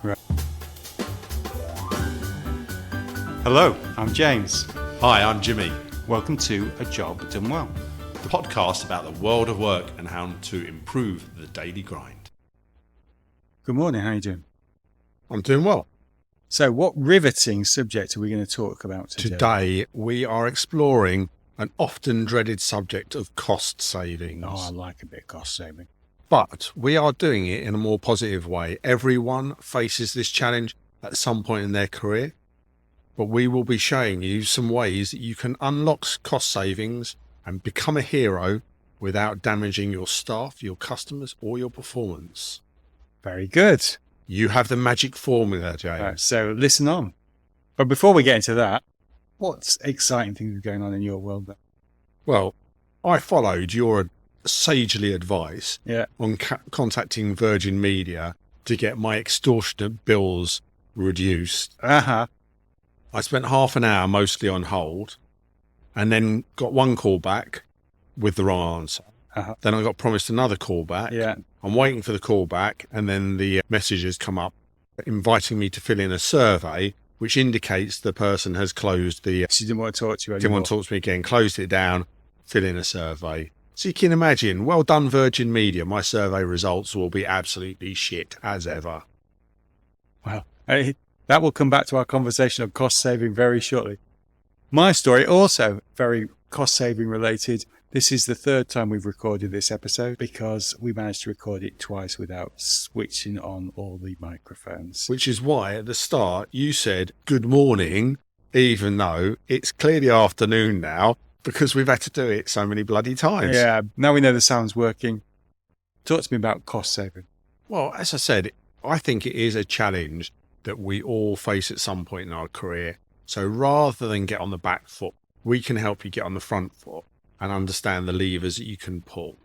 Right. Hello, I'm James. Hi, I'm Jimmy, Welcome to A Job Done Well. the podcast about the world of work and how to improve the daily grind. Good morning, how are you doing? I'm doing well. So what riveting subject are we going to talk about today? Today, we are exploring an often dreaded subject of cost savings. Oh, I like a bit of cost saving. But we are doing it in a more positive way. Everyone faces this challenge at some point in their career. But we will be showing you some ways that you can unlock cost savings and become a hero without damaging your staff, your customers, or your performance. Very good. You have the magic formula, James. Right, so listen on. But before we get into that, what's exciting things going on in your world then? Well, I followed your sagely advice on contacting Virgin Media to get my extortionate bills reduced. Uh-huh. I spent half an hour mostly on hold and then got one call back with the wrong answer. Uh-huh. Then I got promised another call back. Yeah. I'm waiting for the call back, and then the messages come up inviting me to fill in a survey, which indicates the person has closed the... She didn't want to talk to you anymore. Didn't want to talk to me again, closed it down, fill in a survey. So you can imagine, well done Virgin Media, my survey results will be absolutely shit as ever. Well, that will come back to our conversation of cost saving very shortly. My story also very cost saving related. This is the third time we've recorded this episode because we managed to record it twice without switching on all the microphones. Which is why at the start you said good morning, even though it's clearly afternoon now, because we've had to do it so many bloody times. Yeah, now we know the sound's working. Talk to me about cost saving. Well, as I said, I think it is a challenge that we all face at some point in our career. So rather than get on the back foot, we can help you get on the front foot and understand the levers that you can pull.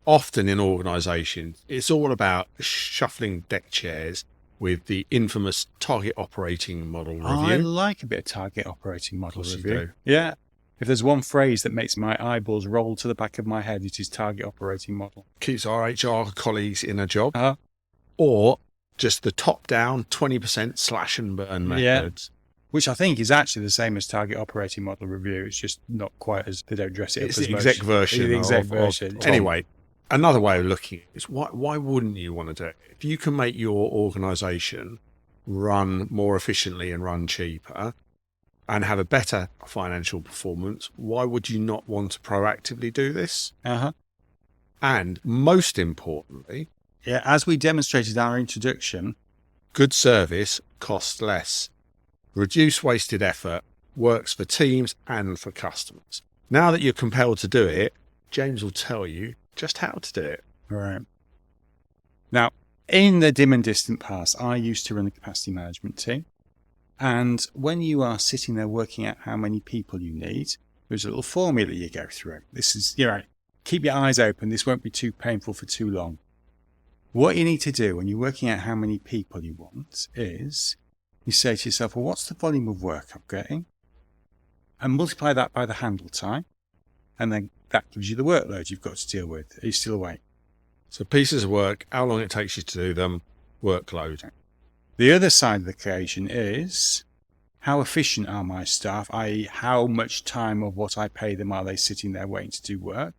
Often in organisations, it's all about shuffling deck chairs with the infamous target operating model review. I like a bit of target operating model Of course review. you do. Yeah. If there's one phrase that makes my eyeballs roll to the back of my head, it is target operating model. Keeps our HR colleagues in a job. Uh-huh. Or just the top-down 20% slash and burn methods. Which I think is actually the same as target operating model review. It's just not quite as, they don't dress it It's up as the much. exec version. The exec of- version. Anyway, another way of looking at it is why wouldn't you want to do it? If you can make your organisation run more efficiently and run cheaper and have a better financial performance, why would you not want to proactively do this? Uh-huh. And most importantly, Yeah, as we demonstrated in our introduction, good service costs less. Reduce wasted effort works for teams and for customers. Now that you're compelled to do it, James will tell you just how to do it. right. Now, in the dim and distant past, I used to run the capacity management team. And when you are sitting there working out how many people you need, there's a little formula you go through. This is, keep your eyes open. This won't be too painful for too long. What you need to do when you're working out how many people you want is you say to yourself, well, what's the volume of work I'm getting? And multiply that by the handle time. And then that gives you the workload you've got to deal with. Are you still awake? So pieces of work, how long it takes you to do them, workload. The other side of the equation is how efficient are my staff, i.e. how much time of what I pay them are they sitting there waiting to do work?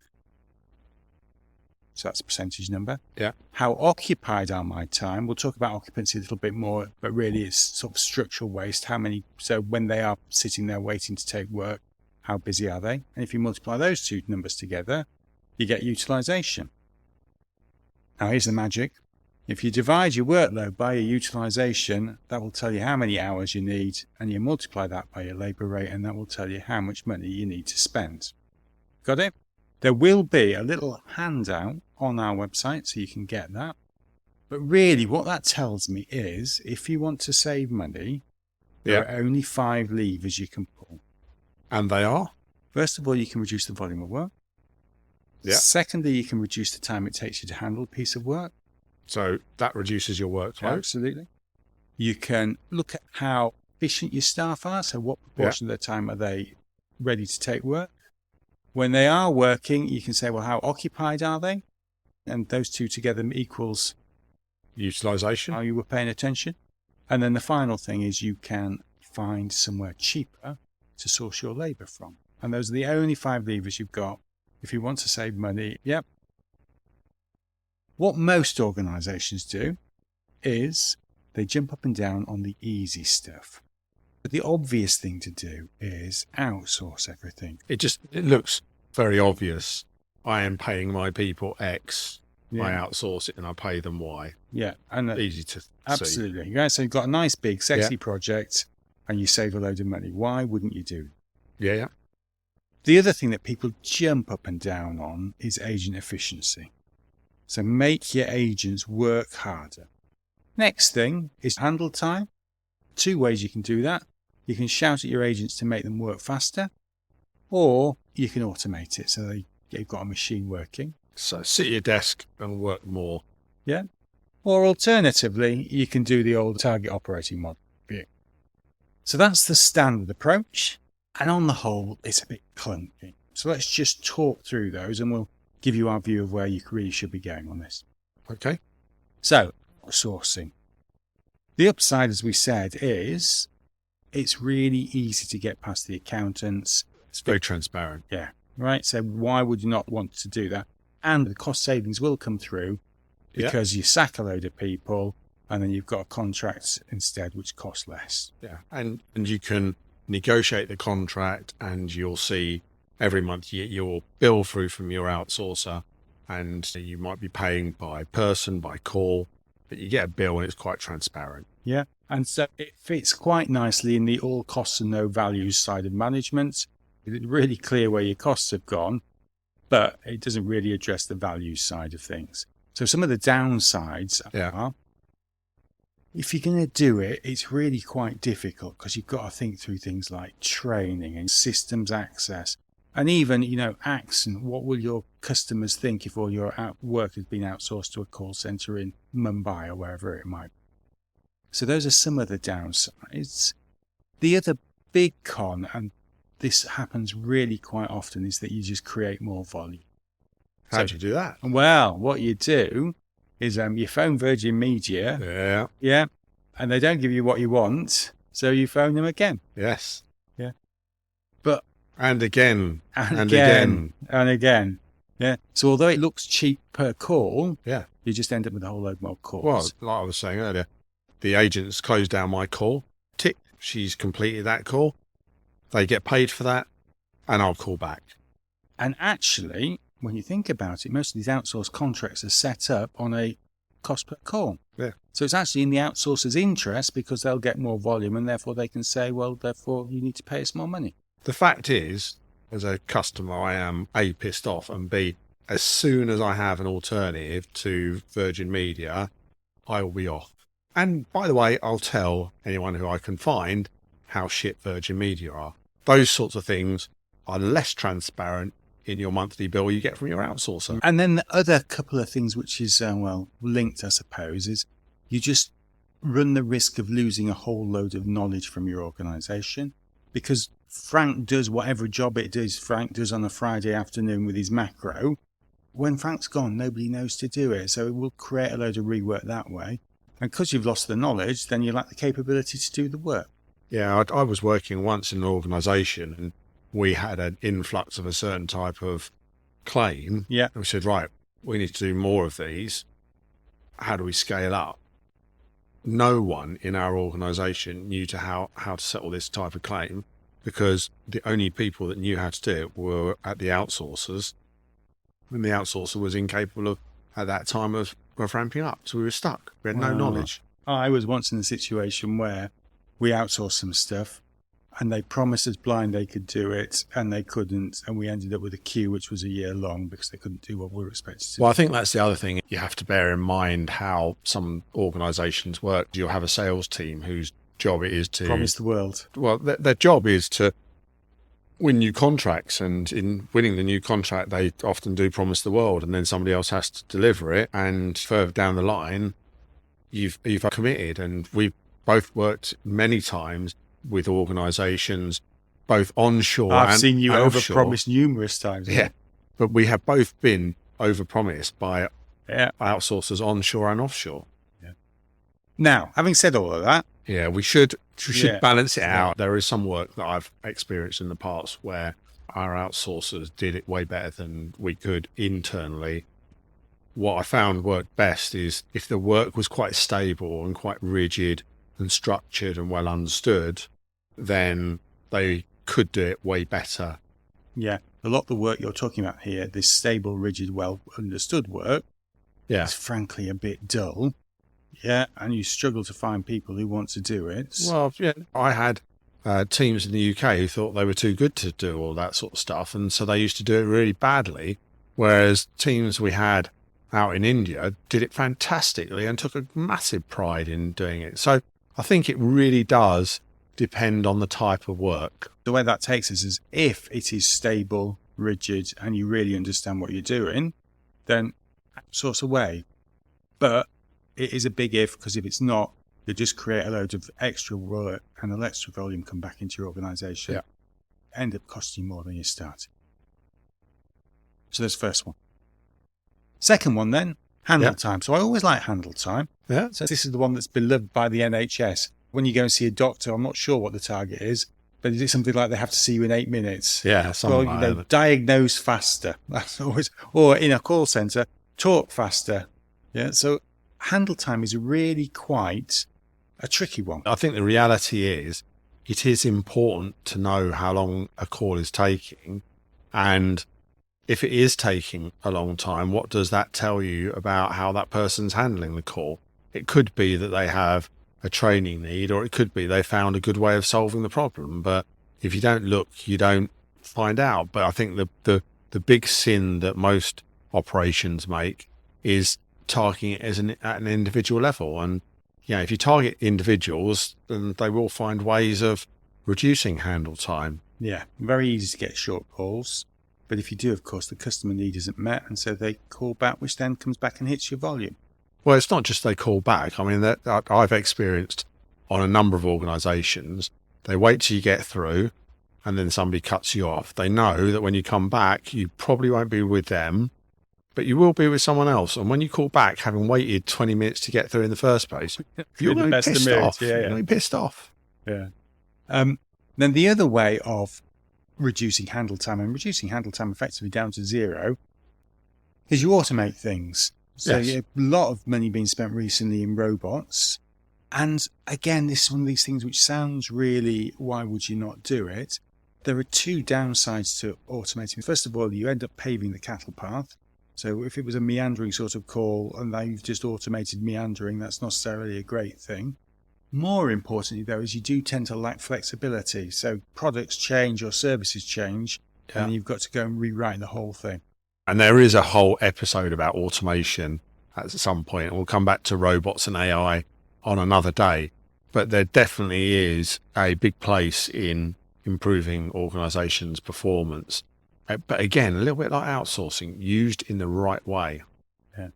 So that's a percentage number. Yeah. How occupied are my time? We'll talk about occupancy a little bit more, but really it's sort of structural waste. So when they are sitting there waiting to take work, how busy are they? And if you multiply those two numbers together, you get utilization. Now here's the magic. If you divide your workload by your utilization, that will tell you how many hours you need, and you multiply that by your labour rate, and that will tell you how much money you need to spend. Got it? There will be a little handout on our website, so you can get that. But really, what that tells me is, if you want to save money, there are only 5 levers you can pull. And they are? First of all, you can reduce the volume of work. Yeah. Secondly, you can reduce the time it takes you to handle a piece of work. So that reduces your workload. Absolutely. You can look at how efficient your staff are. So what proportion of their time are they ready to take work? When they are working, you can say, well, how occupied are they? And those two together equals Utilization. how you were paying attention. And then the final thing is you can find somewhere cheaper to source your labour from. And those are the only 5 levers you've got if you want to save money. Yep. What most organisations do is they jump up and down on the easy stuff. But the obvious thing to do is outsource everything. It looks very obvious. I am paying my people X. Yeah. I outsource it and I pay them Y. Yeah. And Easy to see. absolutely. Yeah. So you've got a nice, big, sexy project and you save a load of money. Why wouldn't you do it? Yeah. The other thing that people jump up and down on is agent efficiency. So make your agents work harder. Next thing is handle time. 2 ways you can do that. You can shout at your agents to make them work faster, or you can automate it so you've got a machine working. So sit at your desk and work more. Yeah. Or alternatively, you can do the old target operating model. So that's the standard approach. And on the whole, it's a bit clunky. So let's just talk through those and we'll give you our view of where you really should be going on this. Okay. So, sourcing. The upside, as we said, is it's really easy to get past the accountants. It's very transparent. Yeah. Right. So why would you not want to do that? And the cost savings will come through because you sack a load of people and then you've got contracts instead, which cost less. Yeah. And you can negotiate the contract and you'll see every month you get your bill through from your outsourcer and you might be paying by person, by call, but you get a bill and it's quite transparent. Yeah. And so it fits quite nicely in the all costs and no values side of management. It's really clear where your costs have gone, but it doesn't really address the values side of things. So some of the downsides are, if you're going to do it, it's really quite difficult because you've got to think through things like training and systems access and even, accent. What will your customers think if all your work has been outsourced to a call center in Mumbai or wherever it might be? So those are some of the downsides. The other big con, and this happens really quite often, is that you just create more volume. How do you do that? Well, what you do is you phone Virgin Media. Yeah. And they don't give you what you want, so you phone them again. Yes. Yeah. But and again. Yeah. So although it looks cheap per call, you just end up with a whole load more calls. Well, like I was saying earlier, the agent's closed down my call. Tick, she's completed that call. They get paid for that, and I'll call back. And actually, when you think about it, most of these outsourced contracts are set up on a cost per call. Yeah. So it's actually in the outsourcer's interest because they'll get more volume and therefore they can say, well, therefore you need to pay us more money. The fact is, as a customer, I am A, pissed off, and B, as soon as I have an alternative to Virgin Media, I will be off. And by the way, I'll tell anyone who I can find how shit Virgin Media are. Those sorts of things are less transparent in your monthly bill you get from your outsourcer. And then the other couple of things which is, linked, I suppose, is you just run the risk of losing a whole load of knowledge from your organisation because Frank does whatever job it is Frank does on a Friday afternoon with his macro. When Frank's gone, nobody knows to do it. So it will create a load of rework that way. And because you've lost the knowledge, then you lack the capability to do the work. Yeah, I was working once in an organisation and we had an influx of a certain type of claim. Yeah. And we said, right, we need to do more of these. How do we scale up? No one in our organisation knew how to settle this type of claim because the only people that knew how to do it were at the outsourcers. And the outsourcer was incapable of, at that time, of ramping up. So we were stuck. We had no knowledge. I was once in a situation where we outsourced some stuff and they promised us blind they could do it and they couldn't. And we ended up with a queue which was a year long because they couldn't do what we were expected to do. Well, I think that's the other thing. You have to bear in mind how some organisations work. You'll have a sales team whose job it is to promise the world. Well, their job is to win new contracts, and in winning the new contract, they often do promise the world, and then somebody else has to deliver it. And further down the line, you've committed, and we've both worked many times with organisations, both onshore and offshore. I've seen you overpromise numerous times. Yeah, but we have both been overpromised by outsourcers onshore and offshore. Yeah. Now, having said all of that, Yeah, we should Yeah. balance it out. There is some work that I've experienced in the past where our outsourcers did it way better than we could internally. What I found worked best is if the work was quite stable and quite rigid and structured and well understood, then they could do it way better. Yeah. A lot of the work you're talking about here, this stable, rigid, well understood work, Yeah. is frankly a bit dull. Yeah. And you struggle to find people who want to do it. Well, yeah, I had teams in the UK who thought they were too good to do all that sort of stuff. And so they used to do it really badly. Whereas teams we had out in India did it fantastically and took a massive pride in doing it. So I think it really does depend on the type of work. The way that takes us is if it is stable, rigid, and you really understand what you're doing, then outsource away. But it is a big if, because if it's not, you just create a load of extra work and an extra volume come back into your organisation. Yeah. End up costing you more than you started. So there's the first one. Second one then, handle time. So I always like handle time. Yeah. So this is the one that's beloved by the NHS. When you go and see a doctor, I'm not sure what the target is, but is it something like they have to see you in 8 minutes? Yeah, something Well, like that. diagnose faster. That's always, or in a call centre, talk faster. Yeah. So handle time is really quite a tricky one. I think the reality is it is important to know how long a call is taking. And if it is taking a long time, what does that tell you about how that person's handling the call? It could be that they have a training need, or it could be they found a good way of solving the problem. But if you don't look, you don't find out. But I think the big sin that most operations make is targeting it at an individual level. And yeah, if you target individuals, then they will find ways of reducing handle time. Yeah, very easy to get short calls. But if you do, of course, the customer need isn't met, and so they call back, which then comes back and hits your volume. Well, it's not just they call back. I mean, that I've experienced on a number of organisations, they wait till you get through and then somebody cuts you off. They know that when you come back, you probably won't be with them, but you will be with someone else. And when you call back, having waited 20 minutes to get through in the first place, you're going to be pissed off. You're going to be pissed off. Yeah. Then the other way of reducing handle time, and reducing handle time effectively down to zero, is you automate things. So Yes. a lot of money being spent recently in robots. And again, this is one of these things which sounds really, why would you not do it? There are two downsides to automating. First of all, you end up paving the cattle path. So if it was a meandering sort of call and they've just automated meandering, that's not necessarily a great thing. More importantly, though, is you do tend to lack flexibility. So products change or services change, and you've got to go and rewrite the whole thing. And there is a whole episode about automation at some point, and we'll come back to robots and AI on another day. But there definitely is a big place in improving organizations' performance. But again, a little bit like outsourcing, used in the right way. Yeah.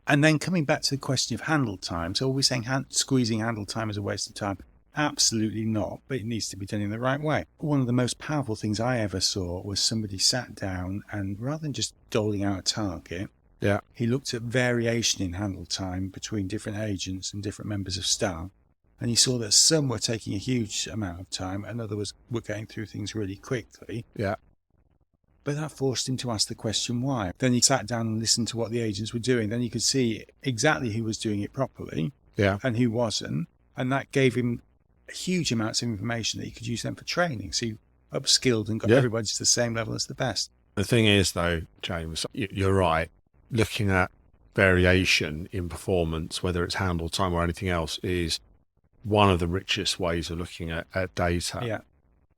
And then coming back to the question of handle time. So are we saying squeezing handle time is a waste of time? Absolutely not, but it needs to be done in the right way. One of the most powerful things I ever saw was somebody sat down and rather than just doling out a target, he looked at variation in handle time between different agents and different members of staff. And he saw that some were taking a huge amount of time and others were getting through things really quickly. Yeah. But that forced him to ask the question why. Then he sat down and listened to what the agents were doing. Then he could see exactly who was doing it properly and who wasn't. And that gave him huge amounts of information that he could use then for training. So he upskilled and got everybody to the same level as the best. The thing is, though, James, you're right. Looking at variation in performance, whether it's handle time or anything else, is one of the richest ways of looking at data. Yeah.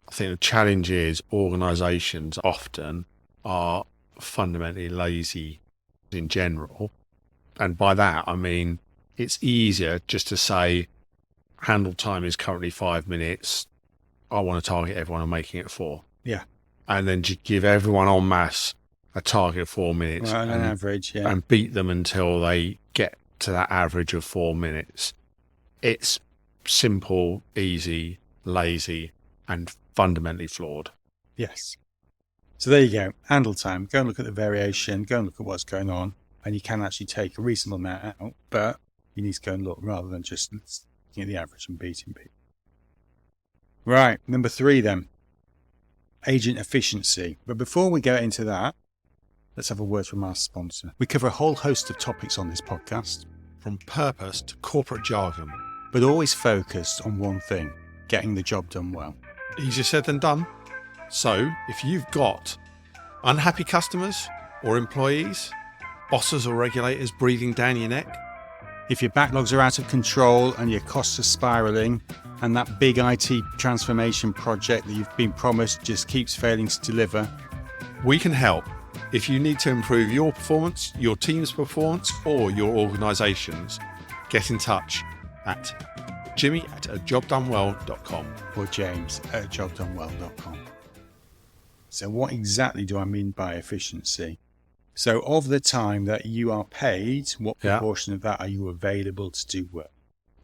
I think the challenge is organisations often are fundamentally lazy in general. And by that, I mean, it's easier just to say, handle time is currently 5 minutes. I want to target everyone and making it 4. Yeah. And then give everyone en masse a target of 4 minutes. Well, on average, and beat them until they get to that average of 4 minutes. It's simple, easy, lazy, and fundamentally flawed. Yes. So there you go. Handle time. Go and look at the variation. Go and look at what's going on. And you can actually take a reasonable amount out, but you need to go and look rather than just looking at the average and beating people. Right, number 3 then, agent efficiency. But before we go into that, let's have a word from our sponsor. We cover a whole host of topics on this podcast, From purpose to corporate jargon. but always focused on one thing, getting the job done well. Easier said than done. So if you've got unhappy customers or employees, bosses or regulators breathing down your neck, If your backlogs are out of control and your costs are spiraling, and that big IT transformation project that you've been promised just keeps failing to deliver, we can help. If you need to improve your performance, your team's performance, or your organisation's, get in touch at jimmy@ajobdonewell.com. or james@jobdonewell.com. So what exactly do I mean by efficiency? So of the time that you are paid, what proportion of that are you available to do work?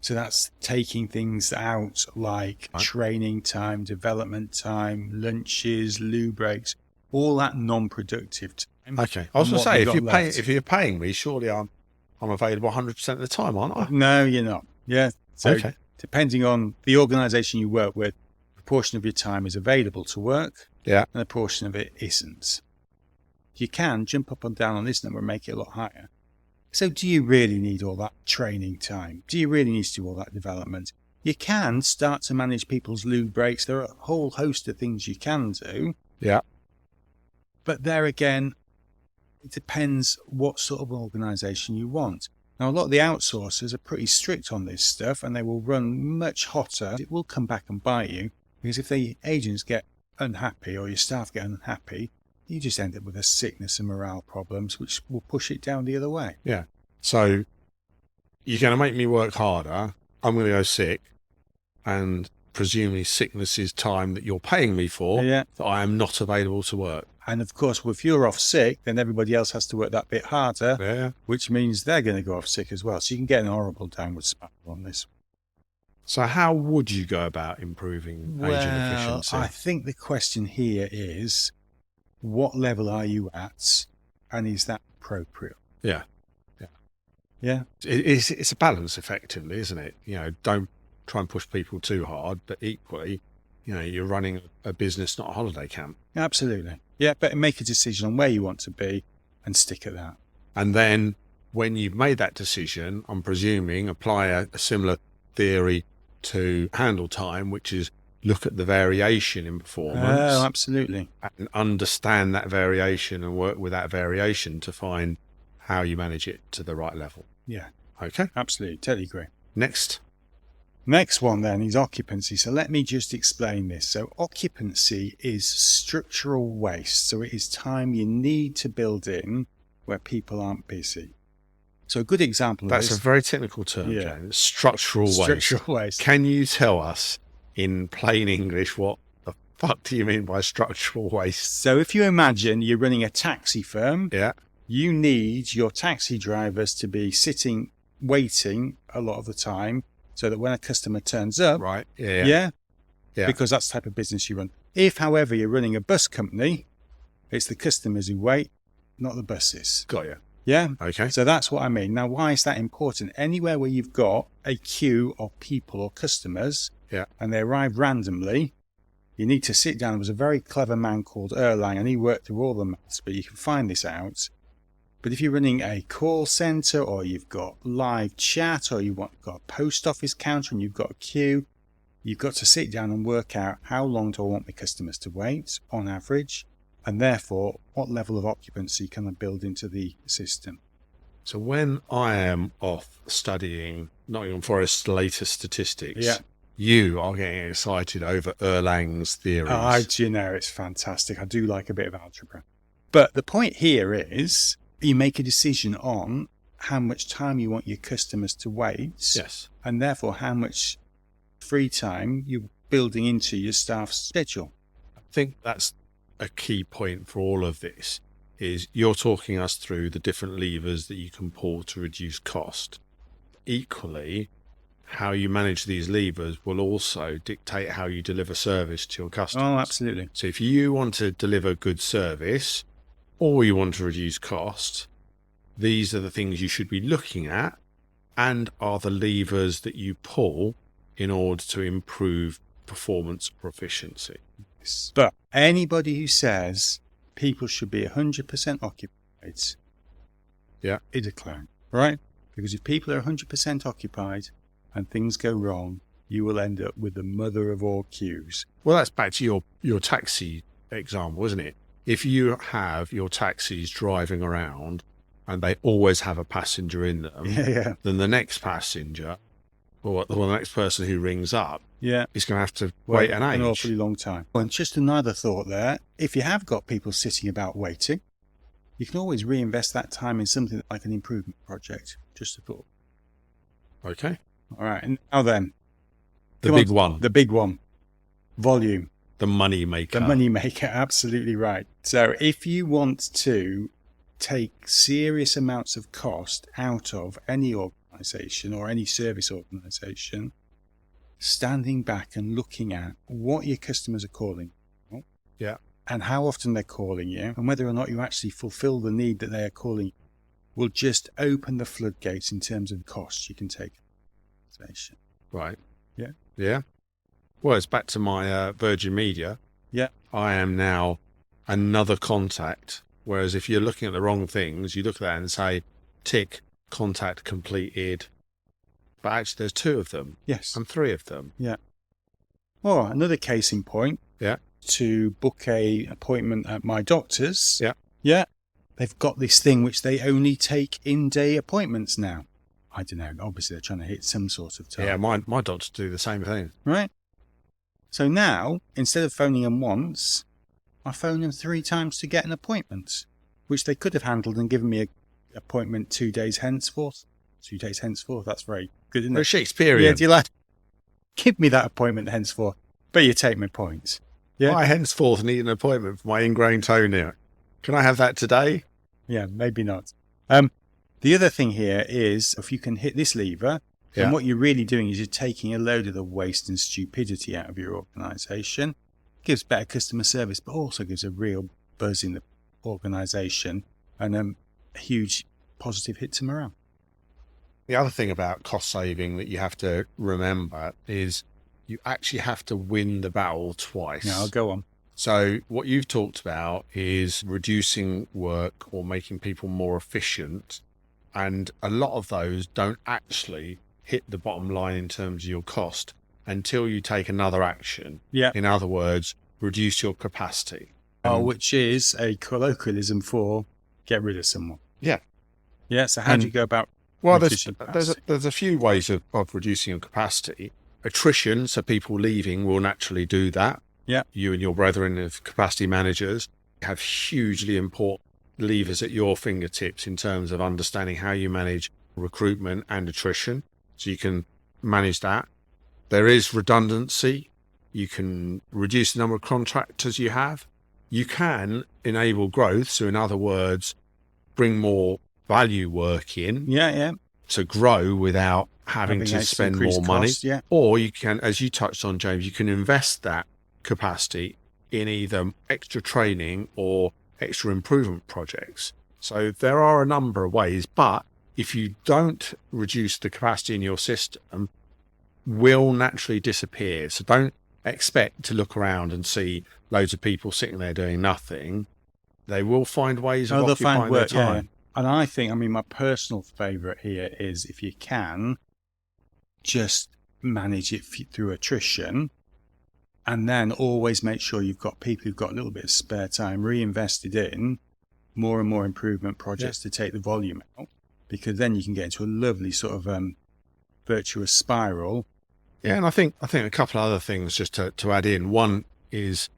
So that's taking things out like training time, development time, lunches, loo breaks, all that non-productive time. Okay. I was going to say, if you're paying me, surely I'm available 100% of the time, aren't I? No, you're not. Yeah. So Okay. depending on the organisation you work with, a portion of your time is available to work, Yeah. and a portion of it isn't. You can jump up and down on this number and make it a lot higher. So do you really need all that training time? Do you really need to do all that development? You can start to manage people's loo breaks. There are a whole host of things you can do. Yeah. But there again, it depends what sort of organisation you want. Now, a lot of the outsourcers are pretty strict on this stuff, and they will run much hotter. It will come back and bite you, because if the agents get unhappy or your staff get unhappy, you just end up with a sickness and morale problems, which will push it down the other way. Yeah. So you're going to make me work harder. I'm going to go sick, and presumably sickness is time that you're paying me for, Yeah. that I am not available to work. And of course, if you're off sick, then everybody else has to work that bit harder, Yeah. which means they're going to go off sick as well. So you can get an horrible downward spiral on this. So how would you go about improving agent efficiency? I think the question here is, what level are you at, and is that appropriate? Yeah. Yeah. It's a balance, effectively, isn't it? Don't try and push people too hard, but equally, you're running a business, not a holiday camp. Absolutely. Yeah, but make a decision on where you want to be and stick at that. And then when you've made that decision, I'm presuming apply a similar theory to handle time, which is look at the variation in performance. Oh, absolutely. And understand that variation and work with that variation to find how you manage it to the right level. Yeah, Okay. absolutely. Totally agree. Next. Next one then is occupancy. So let me just explain this. So occupancy is structural waste. So it is time you need to build in where people aren't busy. So a good example of That's this. a very technical term, Yeah. James. Structural waste. Structural waste. Can you tell us in plain English what the fuck do you mean by structural waste? So if you imagine you're running a taxi firm, Yeah. you need your taxi drivers to be sitting, waiting a lot of the time, so that when a customer turns up, Right. Yeah. because that's the type of business you run. If, however, you're running a bus company, it's the customers who wait, not the buses. Got you. Yeah? Okay. So that's what I mean. Now, why is that important? Anywhere where you've got a queue of people or customers, Yeah. and they arrive randomly, you need to sit down. There was a very clever man called Erlang, and he worked through all the maths, but you can find this out. But if you're running a call center, or you've got live chat, or you've got a post office counter and you've got a queue, you've got to sit down and work out how long do I want my customers to wait on average, and therefore what level of occupancy can I build into the system. So when I am off studying Nottingham Forest's latest statistics, Yeah. you are getting excited over Erlang's theories. Do you know, it's fantastic. I do like a bit of algebra. But the point here is you make a decision on how much time you want your customers to wait. Yes. And therefore how much free time you're building into your staff's schedule. I think that's a key point for all of this, is you're talking us through the different levers that you can pull to reduce cost. Equally, how you manage these levers will also dictate how you deliver service to your customers. Oh, absolutely. So if you want to deliver good service or you want to reduce cost, these are the things you should be looking at and are the levers that you pull in order to improve performance or efficiency. But anybody who says people should be 100% occupied is a clown, right? Because if people are 100% occupied and things go wrong, you will end up with the mother of all queues. Well, that's back to your taxi example, isn't it? If you have your taxis driving around and they always have a passenger in them, then the next passenger or the next person who rings up is going to have to wait an awfully long time. And just another thought there, if you have got people sitting about waiting, you can always reinvest that time in something like an improvement project. Just a thought. Okay. All right. And now then. The big one. The big one. Volume. The money maker. The money maker, absolutely right. So if you want to take serious amounts of cost out of any organisation or any service organisation, standing back and looking at what your customers are calling you, and how often they're calling you, and whether or not you actually fulfil the need that they are calling you, will just open the floodgates in terms of costs you can take. Right. Yeah. Yeah. Well, it's back to my Virgin Media. Yeah. I am now another contact. Whereas if you're looking at the wrong things, you look at that and say, tick, contact completed. But actually there's 2 of them. Yes. And 3 of them. Yeah. Well, another case in point. Yeah. To book a appointment at my doctor's. Yeah. Yeah. They've got this thing which they only take in-day appointments now. I don't know. Obviously, they're trying to hit some sort of time. Yeah, my doctors do the same thing. Right. So now, instead of phoning them once, I phone them 3 times to get an appointment, which they could have handled and given me an appointment 2 days henceforth. 2 days henceforth. That's very good, isn't it? Shakespearean. Yeah, do you like? Give me that appointment henceforth. But you take my points. Yeah. I henceforth need an appointment for my ingrained toenail. Can I have that today? Yeah, maybe not. The other thing here is if you can hit this lever, then what you're really doing is you're taking a load of the waste and stupidity out of your organisation. Gives better customer service, but also gives a real buzz in the organisation and a huge positive hit to morale. The other thing about cost saving that you have to remember is you actually have to win the battle twice. Yeah, I'll go on. So what you've talked about is reducing work or making people more efficient. And a lot of those don't actually hit the bottom line in terms of your cost until you take another action. Yeah. In other words, reduce your capacity. Which is a colloquialism for get rid of someone. Yeah. Yeah. So how do you go about? Well, there's a few ways of reducing your capacity. Attrition, so people leaving, will naturally do that. Yeah. You and your brethren of capacity managers have hugely important levers at your fingertips in terms of understanding how you manage recruitment and attrition. So you can manage that. There is redundancy. You can reduce the number of contractors you have. You can enable growth. So in other words, bring more value work in. Yeah. To grow without having to spend more money. Yeah. Or you can, as you touched on, James, you can invest that capacity in either extra training or extra improvement projects. So there are a number of ways, but if you don't reduce the capacity in your system, will naturally disappear. So don't expect to look around and see loads of people sitting there doing nothing. They will find ways of occupying their time. Yeah. And I think, my personal favourite here is if you can just manage it through attrition, and then always make sure you've got people who've got a little bit of spare time reinvested in more and more improvement projects to take the volume out, because then you can get into a lovely sort of virtuous spiral. Yeah, and I think a couple of other things just to add in. One is,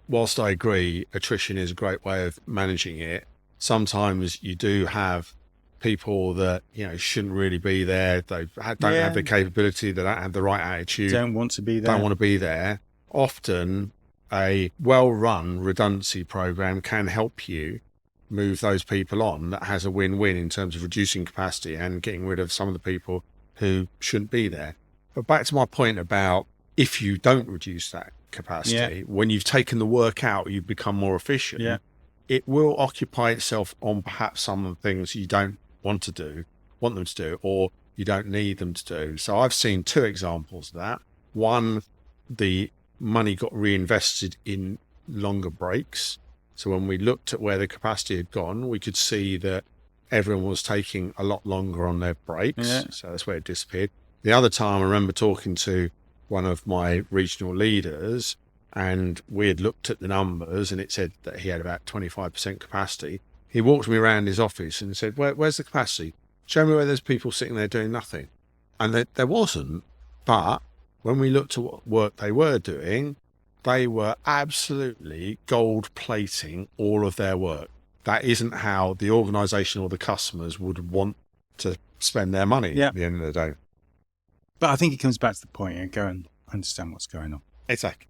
whilst I agree attrition is a great way of managing it, sometimes you do have people that shouldn't really be there. They don't have the capability, they don't have the right attitude, don't want to be there. Often a well-run redundancy program can help you move those people on. That has a win-win in terms of reducing capacity and getting rid of some of the people who shouldn't be there. But back to my point about if you don't reduce that capacity, when you've taken the work out, you become more efficient. Yeah. It will occupy itself on perhaps some of the things you don't want them to do, or you don't need them to do. So I've seen 2 examples of that. One, the money got reinvested in longer breaks. So when we looked at where the capacity had gone, we could see that everyone was taking a lot longer on their breaks. Yeah. So that's where it disappeared. The other time I remember talking to one of my regional leaders, and we had looked at the numbers and it said that he had about 25% capacity. He walked me around his office and said, where's the capacity? Show me where there's people sitting there doing nothing. And there wasn't. But when we looked at what work they were doing, they were absolutely gold plating all of their work. That isn't how the organisation or the customers would want to spend their money at the end of the day. But I think it comes back to the point and go and understand what's going on. Exactly.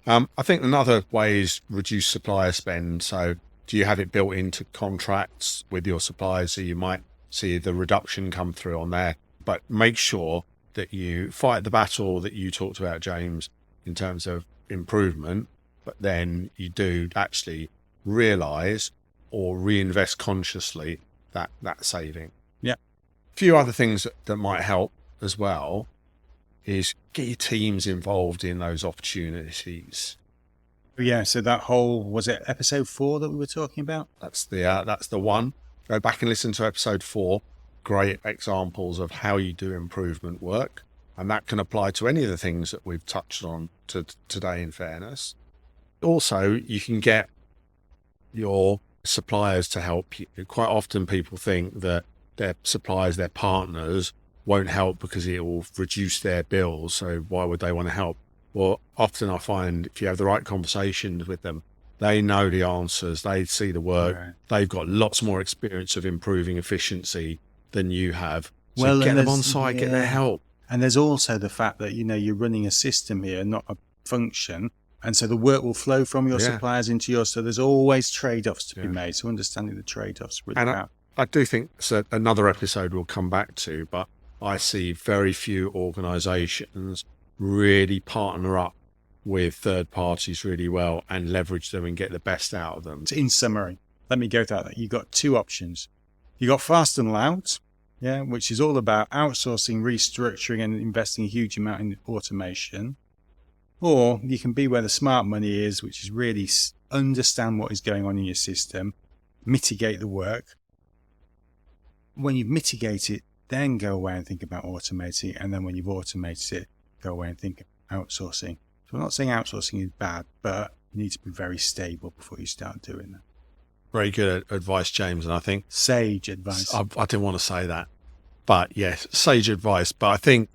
I think another way is reduce supplier spend. So do you have it built into contracts with your suppliers? So you might see the reduction come through on there, but make sure that you fight the battle that you talked about, James, in terms of improvement, but then you do actually realise or reinvest consciously that saving. Yeah. A few other things that might help as well is get your teams involved in those opportunities. Yeah, so that whole, was it episode 4 that we were talking about? That's the one. Go back and listen to episode 4. Great examples of how you do improvement work. And that can apply to any of the things that we've touched on today, in fairness. Also, you can get your suppliers to help you. Quite often people think that their suppliers, their partners, won't help because it will reduce their bills. So why would they want to help? Well, often I find if you have the right conversations with them, they know the answers, they see the work, Right. They've got lots more experience of improving efficiency than you have. So Well, get and them on there's- site, get their yeah. help. And there's also the fact that, you're running a system here, not a function. And so the work will flow from your Yeah. suppliers into yours. So there's always trade-offs to Yeah. be made. So understanding the trade-offs really And about. I do think so. Another episode we'll come back to, but I see very few organisations really partner up with third parties really well and leverage them and get the best out of them. So in summary, let me go through that. You've got 2 options. You got fast and loud, which is all about outsourcing, restructuring, and investing a huge amount in automation. Or you can be where the smart money is, which is really understand what is going on in your system, mitigate the work. When you've mitigated it, then go away and think about automating. And then when you've automated it, go away and think about outsourcing. So I'm not saying outsourcing is bad, but you need to be very stable before you start doing that. Very good advice, James. And I think Sage advice. I didn't want to say that, but yes, sage advice. But I think,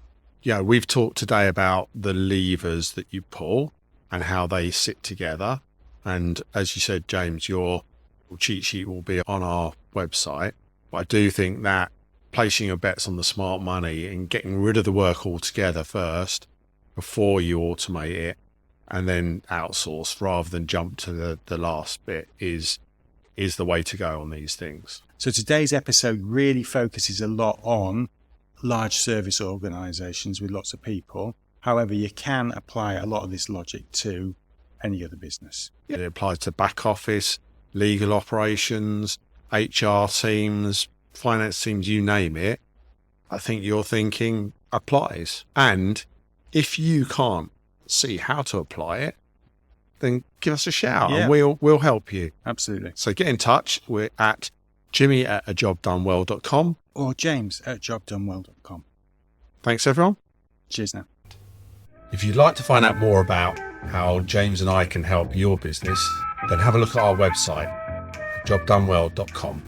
we've talked today about the levers that you pull and how they sit together. And as you said, James, your cheat sheet will be on our website. But I do think that placing your bets on the smart money and getting rid of the work altogether first before you automate it and then outsource rather than jump to the last bit is the way to go on these things. So today's episode really focuses a lot on large service organizations with lots of people. However, you can apply a lot of this logic to any other business. It applies to back office, legal operations, HR teams, finance teams, you name it. I think your thinking applies. And if you can't see how to apply it, then give us a shout and we'll help you. Absolutely. So get in touch. We're at jimmy@ajobdonewell.com. Or james@jobdonewell.com. Thanks, everyone. Cheers now. If you'd like to find out more about how James and I can help your business, then have a look at our website, jobdonewell.com.